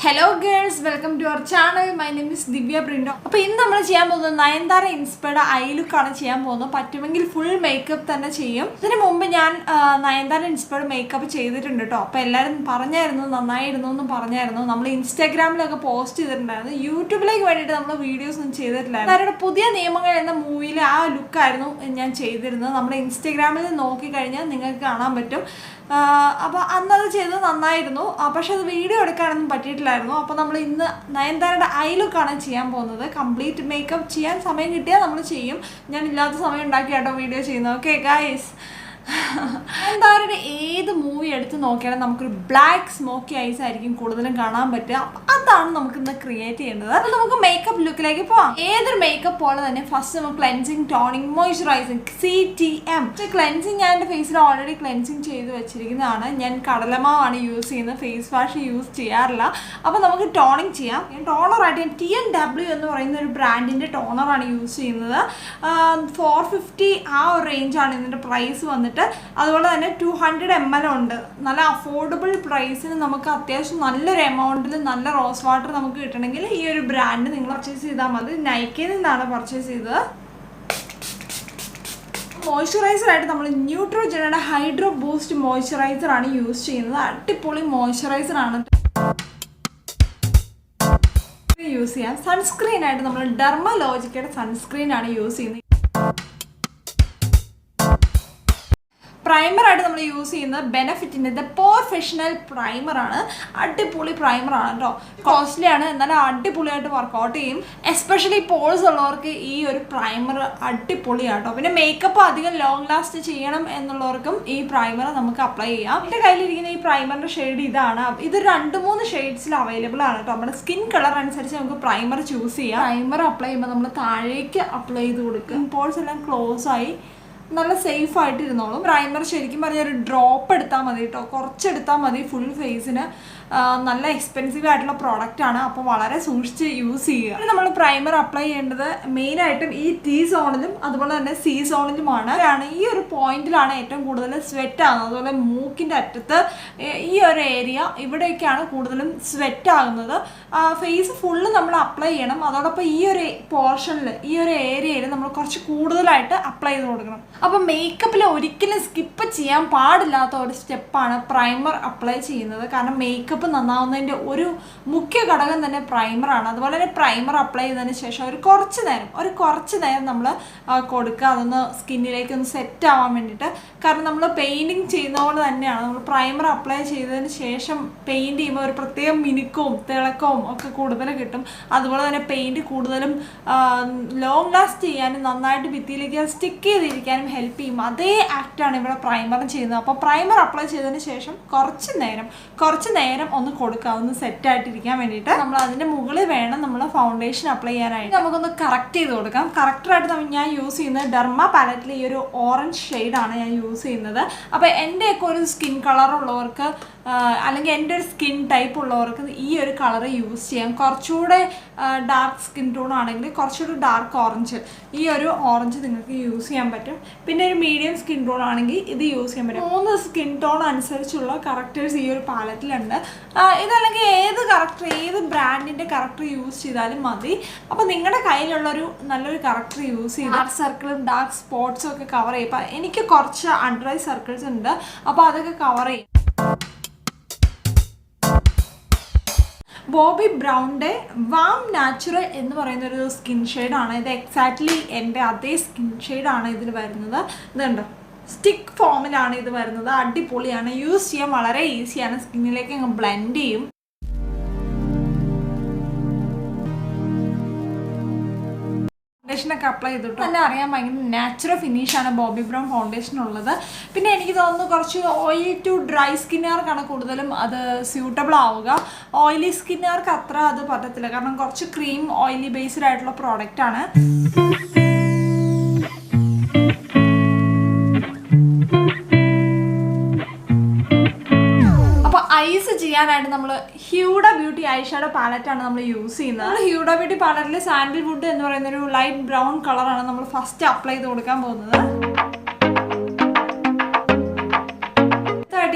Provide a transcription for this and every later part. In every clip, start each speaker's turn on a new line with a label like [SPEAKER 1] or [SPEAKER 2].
[SPEAKER 1] Hello girls, welcome to our channel. My name is Divya Brindo. അപ്പോൾ ഇന്ന് നമ്മൾ ചെയ്യാൻ പോകുന്നത് നയൻതാര ഇൻസ്പയർഡ് ഐ ലുക്ക് ആണ് ചെയ്യാൻ പോകുന്നത്. പറ്റുമെങ്കിൽ ഫുൾ മേക്കപ്പ് തന്നെ ചെയ്യും. ഇതിനു മുമ്പ് ഞാൻ നയൻതാര ഇൻസ്പയർഡ് മേക്കപ്പ് ചെയ്തിട്ടുണ്ട് കേട്ടോ. അപ്പോൾ എല്ലാവരും പറഞ്ഞായിരുന്നു നന്നായിരുന്നു എന്ന് പറഞ്ഞായിരുന്നു. നമ്മൾ ഇൻസ്റ്റാഗ്രാമിലൊക്കെ പോസ്റ്റ് ചെയ്തിട്ടുണ്ടായിരുന്നു. യൂട്യൂബിലേക്ക് വേണ്ടിയിട്ട് നമ്മൾ വീഡിയോസ് ഒന്നും ചെയ്തിട്ടില്ലായിരുന്നു. അവരുടെ പുതിയ നിയമങ്ങൾ എന്ന മൂവിയിലെ ആ ലുക്കായിരുന്നു ഞാൻ ചെയ്തിരുന്നത്. നമ്മുടെ ഇൻസ്റ്റാഗ്രാമിൽ നോക്കിക്കഴിഞ്ഞാൽ നിങ്ങൾക്ക് കാണാൻ പറ്റും. അപ്പോൾ അന്നത് ചെയ്തത് നന്നായിരുന്നു, പക്ഷെ അത് വീഡിയോ എടുക്കാനൊന്നും പറ്റിയിട്ടില്ലായിരുന്നു. അപ്പോൾ നമ്മൾ ഇന്ന് നയൻതാരയുടെ ഐ ലുക്കാണ് ചെയ്യാൻ പോകുന്നത്. കംപ്ലീറ്റ് മേക്കപ്പ് ചെയ്യാൻ സമയം കിട്ടിയാൽ നമ്മൾ ചെയ്യും. ഞാൻ ഇല്ലാത്ത സമയം ഉണ്ടാക്കി കേട്ടോ വീഡിയോ ചെയ്യുന്നത്. ഓക്കെ ഗൈസ്, നയൻതാരയുടെ ഏത് മൂവി എടുത്ത് നോക്കിയാലും നമുക്കൊരു ബ്ലാക്ക് സ്മോക്കി ഐസ് ആയിരിക്കും കൂടുതലും കാണാൻ പറ്റുക. അതാണ് നമുക്ക് ഇന്ന് ക്രിയേറ്റ് ചെയ്യേണ്ടത്. അപ്പോൾ നമുക്ക് മേക്കപ്പ് ലുക്കിലേക്ക് പോവാം. ഏതൊരു മേക്കപ്പ് പോലെ തന്നെ ഫസ്റ്റ് നമുക്ക് cleansing, toning, moisturising, CTM. Cleansing ഞാൻ എൻ്റെ ഫേസിൽ ഓൾറെഡി ക്ലെൻസിങ് ചെയ്ത് വെച്ചിരിക്കുന്നതാണ്. ഞാൻ കടലമാവാണ് യൂസ് ചെയ്യുന്നത്, ഫേസ് വാഷ് യൂസ് ചെയ്യാറില്ല. അപ്പോൾ നമുക്ക് ടോണിങ് ചെയ്യാം. ഞാൻ ടോണറായിട്ട് ഞാൻ TNW എന്ന് പറയുന്ന ഒരു ബ്രാൻഡിൻ്റെ ടോണറാണ് യൂസ് ചെയ്യുന്നത്. 450 ആ ഒരു റേഞ്ചാണ് ഇതിൻ്റെ പ്രൈസ് വന്നിട്ട്. അതുപോലെ തന്നെ 200 ml ഉണ്ട്. നല്ല അഫോർഡബിൾ പ്രൈസിന് നമുക്ക് അത്യാവശ്യം നല്ലൊരു എമൗണ്ടിൽ നല്ല റോസ് വാട്ടർ നമുക്ക് കിട്ടണമെങ്കിൽ ഈ ഒരു ബ്രാൻഡ് നിങ്ങൾ പർച്ചേസ് ചെയ്താൽ മതി. നൈക്കയിൽ നിന്നാണ് പർച്ചേസ് ചെയ്തത്. മോയ്സ്ചറൈസറായിട്ട് നമ്മൾ ന്യൂട്രോജനയുടെ ഹൈഡ്രോ ബൂസ്റ്റ് മോയ്സ്ചറൈസറാണ് യൂസ് ചെയ്യുന്നത്. അടിപൊളി മോയ്സ്ചറൈസറാണ് യൂസ് ചെയ്യാം. സൺസ്ക്രീനായിട്ട് നമ്മൾ ഡെർമലോജിക്കയുടെ സൺസ്ക്രീനാണ് യൂസ് ചെയ്യുന്നത്. പ്രൈമറായിട്ട് നമ്മൾ യൂസ് ചെയ്യുന്നത് ബെനഫിറ്റിൻ്റെ ദ പ്രൊഫഷണൽ പ്രൈമറാണ്. അടിപൊളി പ്രൈമറാണ് കേട്ടോ. കോസ്റ്റ്ലി ആണ്, എന്നാലും അടിപൊളിയായിട്ട് വർക്കൗട്ട് ചെയ്യും. എസ്പെഷ്യലി പോൾസ് ഉള്ളവർക്ക് ഈ ഒരു പ്രൈമർ അടിപൊളിയാണ് കേട്ടോ. പിന്നെ മേക്കപ്പ് അധികം ലോങ് ലാസ്റ്റ് ചെയ്യണം എന്നുള്ളവർക്കും ഈ പ്രൈമർ നമുക്ക് അപ്ലൈ ചെയ്യാം. എൻ്റെ കയ്യിലിരിക്കുന്ന ഈ പ്രൈമറിൻ്റെ ഷെയ്ഡ് ഇതാണ്. ഇത് 2-3 ഷെയ്ഡ്സിൽ അവൈലബിൾ ആണ് കേട്ടോ. നമ്മുടെ സ്കിൻ കളർ അനുസരിച്ച് നമുക്ക് പ്രൈമർ ചൂസ് ചെയ്യാം. പ്രൈമർ അപ്ലൈ ചെയ്യുമ്പോൾ നമ്മൾ താഴേക്ക് അപ്ലൈ ചെയ്ത് കൊടുക്കും. പോൾസ് എല്ലാം ക്ലോസ് ആയി നല്ല സേഫ് ആയിട്ട് ഇരുന്നോളും. പ്രൈമർ ശരിക്കും പറഞ്ഞാൽ ഒരു ഡ്രോപ്പ് എടുത്താൽ മതി കേട്ടോ, കുറച്ചെടുത്താൽ മതി. ഫുൾ ഫേസിന് നല്ല എക്സ്പെൻസീവ് ആയിട്ടുള്ള പ്രോഡക്റ്റ് ആണ്. അപ്പോൾ വളരെ സൂക്ഷിച്ച് യൂസ് ചെയ്യുക. നമ്മൾ പ്രൈമർ അപ്ലൈ ചെയ്യേണ്ടത് മെയിനായിട്ടും ഈ T സോണിലും അതുപോലെ തന്നെ C സോണിലുമാണ്. ഈ ഒരു പോയിന്റിലാണ് ഏറ്റവും കൂടുതൽ സ്വെറ്റ് ആകുന്നത്. അതുപോലെ മൂക്കിൻ്റെ അറ്റത്ത് ഈ ഒരു ഏരിയ ഇവിടെയൊക്കെയാണ് കൂടുതലും സ്വെറ്റ് ആകുന്നത്. ഫേസ് ഫുള്ള് നമ്മൾ അപ്ലൈ ചെയ്യണം. അതോടൊപ്പം ഈ ഒരു പോർഷനിൽ ഈ ഒരു ഏരിയയിൽ നമ്മൾ കുറച്ച് കൂടുതലായിട്ട് അപ്ലൈ ചെയ്ത് കൊടുക്കണം. അപ്പം മേക്കപ്പിൽ ഒരിക്കലും സ്കിപ്പ് ചെയ്യാൻ പാടില്ലാത്ത ഒരു സ്റ്റെപ്പാണ് പ്രൈമർ അപ്ലൈ ചെയ്യുന്നത്. കാരണം മേക്കപ്പ് നന്നാവുന്നതിൻ്റെ ഒരു മുഖ്യ ഘടകം തന്നെ പ്രൈമറാണ്. അതുപോലെ തന്നെ പ്രൈമർ അപ്ലൈ ചെയ്തതിന് ശേഷം ഒരു കുറച്ച് നേരം നമ്മൾ കൊടുക്കുക, അതൊന്ന് സ്കിന്നിലേക്ക് ഒന്ന് സെറ്റ് ആവാൻ വേണ്ടിയിട്ട്. കാരണം നമ്മൾ പെയിൻറ്റിങ് ചെയ്യുന്ന പോലെ തന്നെയാണ്. നമ്മൾ പ്രൈമർ അപ്ലൈ ചെയ്തതിന് ശേഷം പെയിൻറ്റ് ചെയ്യുമ്പോൾ ഒരു പ്രത്യേക മിനുക്കവും തിളക്കവും ഒക്കെ കൂടുതൽ കിട്ടും. അതുപോലെ തന്നെ പെയിൻറ്റ് കൂടുതലും ലോങ് ലാസ്റ്റ് ചെയ്യാനും നന്നായിട്ട് ഭിത്തിയിലേക്ക് സ്റ്റിക്ക് ചെയ്തിരിക്കാനും ഹെൽപ്പ് ചെയ്യും. അതേ ആക്റ്റാണ് ഇവിടെ പ്രൈമറും ചെയ്യുന്നത്. അപ്പോൾ പ്രൈമർ അപ്ലൈ ചെയ്തതിന് ശേഷം കുറച്ച് നേരം ഒന്ന് കൊടുക്കുക, ഒന്ന് സെറ്റായിട്ടിരിക്കാൻ വേണ്ടിയിട്ട്. നമ്മൾ അതിൻ്റെ മുകളിൽ വേണം നമ്മൾ ഫൗണ്ടേഷൻ അപ്ലൈ ചെയ്യാനായിട്ട്. നമുക്കൊന്ന് കറക്റ്റ് ചെയ്ത് കൊടുക്കാം. കറക്റ്ററായിട്ട് ഞാൻ യൂസ് ചെയ്യുന്നത് ഡെർമ പാലറ്റിൽ ഈ ഒരു ഓറഞ്ച് ഷെയ്ഡാണ് ഞാൻ യൂസ് ചെയ്യുന്നത്. അപ്പോൾ എൻ്റെയൊക്കെ ഒരു സ്കിൻ കളറുള്ളവർക്ക് അല്ലെങ്കിൽ എൻ്റെ ഒരു സ്കിൻ ടൈപ്പ് ഉള്ളവർക്ക് ഈ ഒരു കളർ യൂസ് ചെയ്യാം. കുറച്ചുകൂടെ ഡാർക്ക് സ്കിൻ ടോൺ ആണെങ്കിൽ കുറച്ചുകൂടി ഡാർക്ക് ഓറഞ്ച്, ഈ ഒരു ഓറഞ്ച് നിങ്ങൾക്ക് യൂസ് ചെയ്യാൻ പറ്റും. പിന്നെ ഒരു മീഡിയം സ്കിൻ ടോൺ ആണെങ്കിൽ ഇത് യൂസ് ചെയ്യാൻ പറ്റും. 3 സ്കിൻ ടോൺ അനുസരിച്ചുള്ള കറക്റ്റേഴ്സ് ഈ ഒരു പാലറ്റിലുണ്ട്. ഇതല്ലെങ്കിൽ ഏത് ബ്രാൻഡിൻ്റെ കറക്റ്റർ യൂസ് ചെയ്താലും മതി. അപ്പോൾ നിങ്ങളുടെ കയ്യിലുള്ളൊരു നല്ലൊരു കറക്റ്റർ യൂസ് ചെയ്യും. ഡാർക്ക് സർക്കിളും ഡാർക്ക് സ്പോട്ട്സും ഒക്കെ കവർ ചെയ്യും. അപ്പോൾ എനിക്ക് കുറച്ച് അണ്ടർ ഐ സർക്കിൾസ് ഉണ്ട്, അപ്പോൾ അതൊക്കെ കവർ ചെയ്യും. ബോബി ബ്രൗണിൻ്റെ വാം നാച്ചുറൽ എന്ന് പറയുന്ന ഒരു സ്കിൻ ഷെയ്ഡാണ് ഇത്. എക്സാക്ട്ലി എൻ്റെ അതേ സ്കിൻ ഷെയ്ഡാണ് ഇതിൽ വരുന്നത്. ഇതുണ്ട്, സ്റ്റിക്ക് ഫോമിലാണ് ഇത് വരുന്നത്. അടിപൊളിയാണ്, യൂസ് ചെയ്യാൻ വളരെ ഈസിയാണ്. സ്കിന്നിലേക്ക് അങ്ങ് ബ്ലെൻഡ് ചെയ്യും. ഫൗണ്ടേഷനൊക്കെ അപ്ലൈ ചെയ്തിട്ട് തന്നെ അറിയാൻ ഭയങ്കര നാച്ചുറൽ ഫിനിഷാണ് ബോബി ബ്രൗൺ ഫൗണ്ടേഷൻ ഉള്ളത്. പിന്നെ എനിക്ക് തോന്നുന്നു കുറച്ച് ഓയിലി ടു ഡ്രൈ സ്കിന്നുകാർക്കാണ് കൂടുതലും അത് സ്യൂട്ടബിൾ ആവുക. ഓയിലി സ്കിന്നുകാർക്ക് അത്ര അത് പറ്റത്തില്ല, കാരണം കുറച്ച് ക്രീം ഓയിലി ബേസ്ഡ് ആയിട്ടുള്ള പ്രോഡക്റ്റാണ്. ഐസ് ചെയ്യാനായിട്ട് നമ്മൾ ഹ്യൂഡ ബ്യൂട്ടി ഐഷാഡോ പാലറ്റാണ് നമ്മൾ യൂസ് ചെയ്യുന്നത്. ഹ്യൂഡ ബ്യൂട്ടി പാലറ്റിൽ സാൻഡിൽവുഡ് എന്ന് പറയുന്ന ഒരു ലൈറ്റ് ബ്രൗൺ കളറാണ് നമ്മൾ ഫസ്റ്റ് അപ്ലൈ ചെയ്ത് കൊടുക്കാൻ പോകുന്നത്.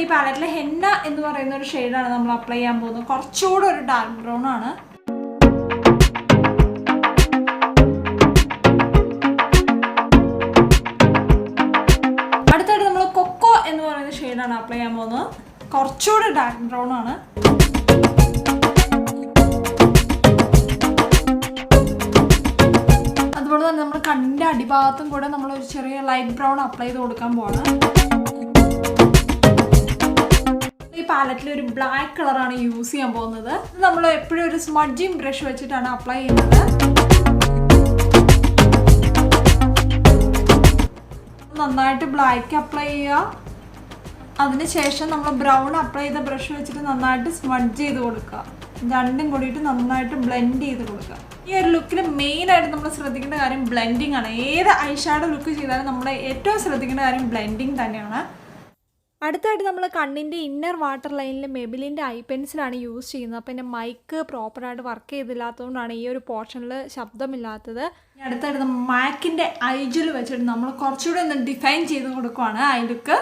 [SPEAKER 1] ഈ പാലറ്റിൽ ഹെന്ന എന്ന് പറയുന്ന ഒരു ഷെയ്ഡാണ് നമ്മൾ അപ്ലൈ ചെയ്യാൻ പോകുന്നത്. കുറച്ചുകൂടെ ഒരു ഡാർക്ക് ബ്രൗൺ ആണ്. അടുത്തായിട്ട് നമ്മൾ കൊക്കോ എന്ന് പറയുന്ന ഷെയ്ഡാണ് അപ്ലൈ ചെയ്യാൻ പോകുന്നത്. കുറച്ചുകൂടെ ഡാർക്ക് ബ്രൗൺ ആണ്. അതുപോലെ തന്നെ നമ്മൾ കണ്ണിൻ്റെ അടിഭാഗത്തും കൂടെ നമ്മൾ ഒരു ചെറിയ ലൈറ്റ് ബ്രൗൺ അപ്ലൈ ചെയ്ത് കൊടുക്കാൻ പോവാണ്. ഈ പാലറ്റിൽ ഒരു ബ്ലാക്ക് കളറാണ് യൂസ് ചെയ്യാൻ പോകുന്നത്. ഇത് നമ്മൾ എപ്പോഴും ഒരു സ്മഡ്ജിങ് ബ്രഷ് വെച്ചിട്ടാണ് അപ്ലൈ ചെയ്യുന്നത്. നന്നായിട്ട് ബ്ലാക്ക് അപ്ലൈ ചെയ്യുക. അതിനുശേഷം നമ്മൾ ബ്രൗൺ അപ്ലൈ ചെയ്ത ബ്രഷ് വെച്ചിട്ട് നന്നായിട്ട് സ്മഡ്ജ് ചെയ്ത് കൊടുക്കുക. രണ്ടും കൂടിയിട്ട് നന്നായിട്ട് ബ്ലെൻഡ് ചെയ്ത് കൊടുക്കുക. ഈ ഒരു ലുക്കിൽ മെയിനായിട്ട് നമ്മൾ ശ്രദ്ധിക്കേണ്ട കാര്യം ബ്ലെൻഡിങ് ആണ്. ഏത് ഐഷാഡോ ലുക്ക് ചെയ്താലും നമ്മൾ ഏറ്റവും ശ്രദ്ധിക്കേണ്ട കാര്യം ബ്ലെൻഡിങ് തന്നെയാണ്. അടുത്തായിട്ട് നമ്മൾ കണ്ണിൻ്റെ ഇന്നർ വാട്ടർ ലൈനിൽ മെബിലിൻ്റെ ഐ പെൻസിലാണ് യൂസ് ചെയ്യുന്നത്. അപ്പോൾ എൻ്റെ മൈക്ക് പ്രോപ്പറായിട്ട് വർക്ക് ചെയ്തില്ലാത്തതുകൊണ്ടാണ് ഈ ഒരു പോർഷനിൽ ശബ്ദമില്ലാത്തത്. അടുത്തായിട്ട് നമ്മൾ മാക്കിൻ്റെ ഐജൽ വെച്ചിട്ട് നമ്മൾ കുറച്ചുകൂടി ഒന്ന് ഡിഫൈൻ ചെയ്ത് കൊടുക്കുവാണ് ഐ ലുക്ക്.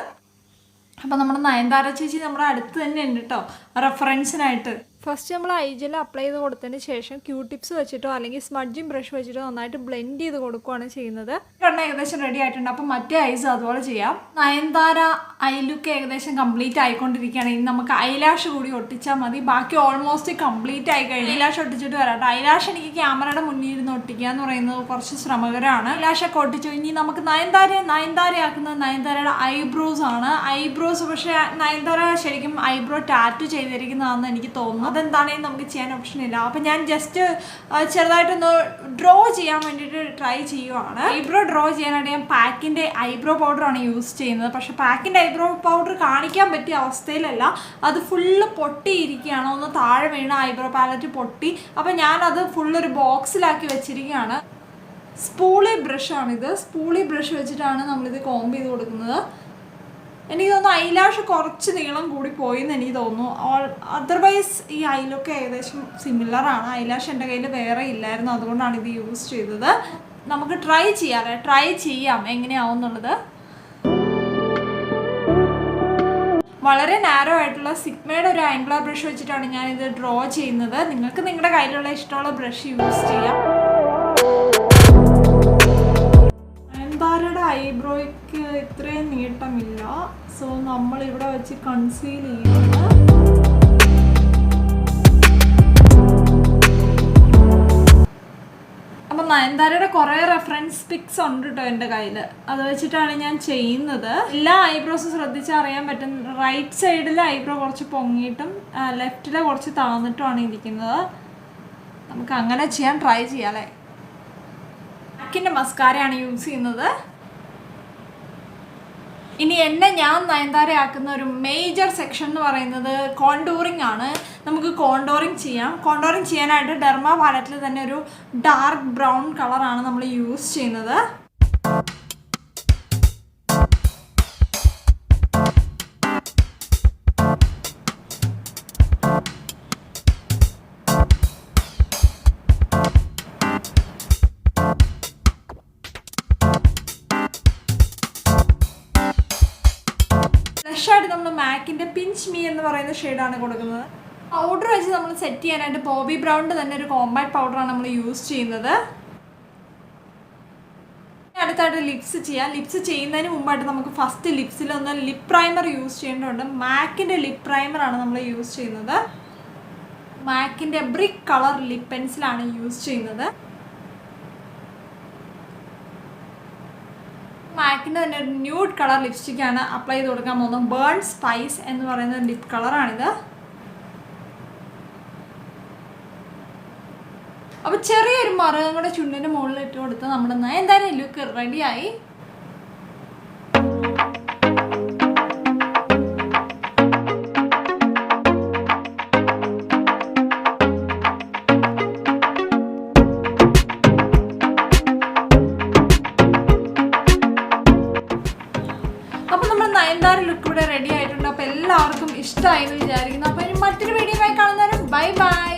[SPEAKER 1] അപ്പോൾ നമ്മുടെ നയൻതാര ചേച്ചി നമ്മുടെ അടുത്ത് തന്നെ ഉണ്ട് കേട്ടോ റെഫറൻസിനായിട്ട്. ഫസ്റ്റ് നമ്മൾ ഐജൽ അപ്ലൈ ചെയ്ത് കൊടുത്തതിന് ശേഷം ക്യൂടിപ്സ് വെച്ചിട്ടോ അല്ലെങ്കിൽ സ്മഡ്ജിങ് ബ്രഷ് വെച്ചിട്ടോ നന്നായിട്ട് ബ്ലെൻഡ് ചെയ്ത് കൊടുക്കുകയാണ് ചെയ്യുന്നത്. കണ്ണ് ഏകദേശം റെഡി ആയിട്ടുണ്ട്. അപ്പോൾ മറ്റേ ഐസ് അതുപോലെ ചെയ്യാം. നയൻതാര ഐ ലുക്ക് ഏകദേശം കംപ്ലീറ്റ് ആയിക്കൊണ്ടിരിക്കുകയാണ്. ഇനി നമുക്ക് ഐലാഷ് കൂടി ഒട്ടിച്ചാൽ മതി. ബാക്കി ഓൾമോസ്റ്റ് കംപ്ലീറ്റ് ആയി കഴിഞ്ഞു. ഐലാഷ് ഒട്ടിച്ചിട്ട് വരാം. ഐലാഷ് എനിക്ക് ക്യാമറയുടെ മുന്നിൽ ഇരുന്ന് ഒട്ടിക്കുക എന്ന് പറയുന്നത് കുറച്ച് ശ്രമകരമാണ്. ഐലാഷൊക്കെ ഒട്ടിച്ചു. ഇനി നമുക്ക് നയൻതാരയാക്കുന്നത് നയൻതാരയുടെ ഐബ്രോസ് ആണ്. ഐബ്രോസ് പക്ഷേ നയൻതാര ശരിക്കും ഐബ്രോ ടാറ്റു ചെയ്തിരിക്കുന്നതാണെന്ന് എനിക്ക് തോന്നുന്നു. അതെന്താണെങ്കിലും നമുക്ക് ചെയ്യാൻ ഓപ്ഷൻ ഇല്ല. അപ്പം ഞാൻ ജസ്റ്റ് ചെറുതായിട്ടൊന്ന് ഡ്രോ ചെയ്യാൻ വേണ്ടിയിട്ട് ട്രൈ ചെയ്യുവാണ്. ഐബ്രോ ഡ്രോ ചെയ്യാനായിട്ട് ഞാൻ പാക്കിൻ്റെ ഐബ്രോ പൗഡറാണ് യൂസ് ചെയ്യുന്നത്. പക്ഷേ പാക്കിൻ്റെ ഐബ്രോ പൗഡർ കാണിക്കാൻ പറ്റിയ അവസ്ഥയിലല്ല. അത് ഫുള്ള് പൊട്ടിയിരിക്കുകയാണ്. ഒന്ന് താഴെ വീണ ഐബ്രോ പാലറ്റ് പൊട്ടി. അപ്പം ഞാനത് ഫുള്ളൊരു ബോക്സിലാക്കി വെച്ചിരിക്കുകയാണ്. സ്പൂളി ബ്രഷാണിത്. സ്പൂളി ബ്രഷ് വെച്ചിട്ടാണ് നമ്മളിത് കോംബ് ചെയ്ത് കൊടുക്കുന്നത്. എനിക്ക് തോന്നുന്നു ഐലാഷ് കുറച്ച് നീളം കൂടി പോയി എന്ന് എനിക്ക് തോന്നുന്നു. അതർവൈസ് ഈ ഐലൊക്കെ ഏകദേശം സിമിലറാണ്. ഐലാഷ് എൻ്റെ കയ്യിൽ വേറെ ഇല്ലായിരുന്നു, അതുകൊണ്ടാണ് ഇത് യൂസ് ചെയ്തത്. നമുക്ക് ട്രൈ ചെയ്യാം എങ്ങനെയാവും എന്നുള്ളത്. വളരെ നാരോ ആയിട്ടുള്ള സിഗ്മയുടെ ഒരു ആംഗുലർ ബ്രഷ് വെച്ചിട്ടാണ് ഞാനിത് ഡ്രോ ചെയ്യുന്നത്. നിങ്ങൾക്ക് നിങ്ങളുടെ കയ്യിലുള്ള ഇഷ്ടമുള്ള ബ്രഷ് യൂസ് ചെയ്യാം. നയൻതാരയുടെ ഐബ്രോയ്ക്ക് ഇത്രയും നീട്ടമില്ല. സോ നമ്മളിവിടെ വെച്ച് കൺസീൽ ചെയ്യുന്നത്. അപ്പം നയൻതാരയുടെ കുറേ റെഫറൻസ് പിക്സ് ഉണ്ട് കേട്ടോ എൻ്റെ കയ്യിൽ. അത് വെച്ചിട്ടാണ് ഞാൻ ചെയ്യുന്നത്. എല്ലാ ഐബ്രോസും ശ്രദ്ധിച്ചാൽ അറിയാൻ പറ്റും. റൈറ്റ് സൈഡിലെ ഐബ്രോ കുറച്ച് പൊങ്ങിയിട്ടും ലെഫ്റ്റിലെ കുറച്ച് താന്നിട്ടുമാണ് ഇരിക്കുന്നത്. നമുക്ക് അങ്ങനെ ട്രൈ ചെയ്യാം അല്ലേ. മാക്കിൻ്റെ മസ്കാരയാണ് യൂസ് ചെയ്യുന്നത്. ഇനി ഞാൻ നയൻതാരയാക്കുന്ന ഒരു മേജർ സെക്ഷൻ എന്ന് പറയുന്നത് കോണ്ടൂറിങ് ആണ്. നമുക്ക് കോണ്ടോറിങ് ചെയ്യാം. കോണ്ടോറിങ് ചെയ്യാനായിട്ട് ഡെർമ പാലറ്റിൽ തന്നെ ഒരു ഡാർക്ക് ബ്രൗൺ കളറാണ് നമ്മൾ യൂസ് ചെയ്യുന്നത്. ായിട്ട് നമ്മൾ മാക്കിൻ്റെ പിഞ്ച് മീ എന്ന് പറയുന്ന ഷെയ്ഡാണ് കൊടുക്കുന്നത്. പൗഡർ വെച്ച് നമ്മൾ സെറ്റ് ചെയ്യാനായിട്ട് ബോബി ബ്രൗണിൻ്റെ തന്നെ ഒരു കോമ്പാക്ട് പൗഡറാണ് നമ്മൾ യൂസ് ചെയ്യുന്നത്. അടുത്തായിട്ട് ലിപ്സ് ചെയ്യാം. ലിപ്സ് ചെയ്യുന്നതിന് മുമ്പായിട്ട് നമുക്ക് ഫസ്റ്റ് ലിപ്സിലൊന്ന് ലിപ് പ്രൈമർ യൂസ് ചെയ്യേണ്ടതുണ്ട്. മാക്കിൻ്റെ ലിപ് പ്രൈമറാണ് നമ്മൾ യൂസ് ചെയ്യുന്നത്. മാക്കിൻ്റെ ബ്രിക്ക് കളർ ലിപ് പെൻസിലാണ് യൂസ് ചെയ്യുന്നത്. മാക്കിൻ്റെ തന്നെ ഒരു ന്യൂഡ് കളർ ലിപ്സ്റ്റിക്കാണ് അപ്ലൈ ചെയ്ത് കൊടുക്കാൻ പോകുന്നത്. ബേൺ സ്പൈസ് എന്ന് പറയുന്ന ലിപ് കളറാണിത്. അപ്പോൾ ചെറിയൊരു മറുകം കൂടെ ചുണ്ടിൻ്റെ മുകളിൽ ഇട്ട് കൊടുത്ത് നമ്മുടെ നയൻതാര ലുക്ക് റെഡിയായി. നയൻതാര ലുക്ക് ഇവിടെ റെഡി ആയിട്ടുണ്ട്. അപ്പോൾ എല്ലാവർക്കും ഇഷ്ടമായി എന്ന് വിചാരിക്കുന്നു. അപ്പോൾ ഇനി മറ്റൊരു വീഡിയോ ആയി കാണുന്നവരും ബൈ ബൈ.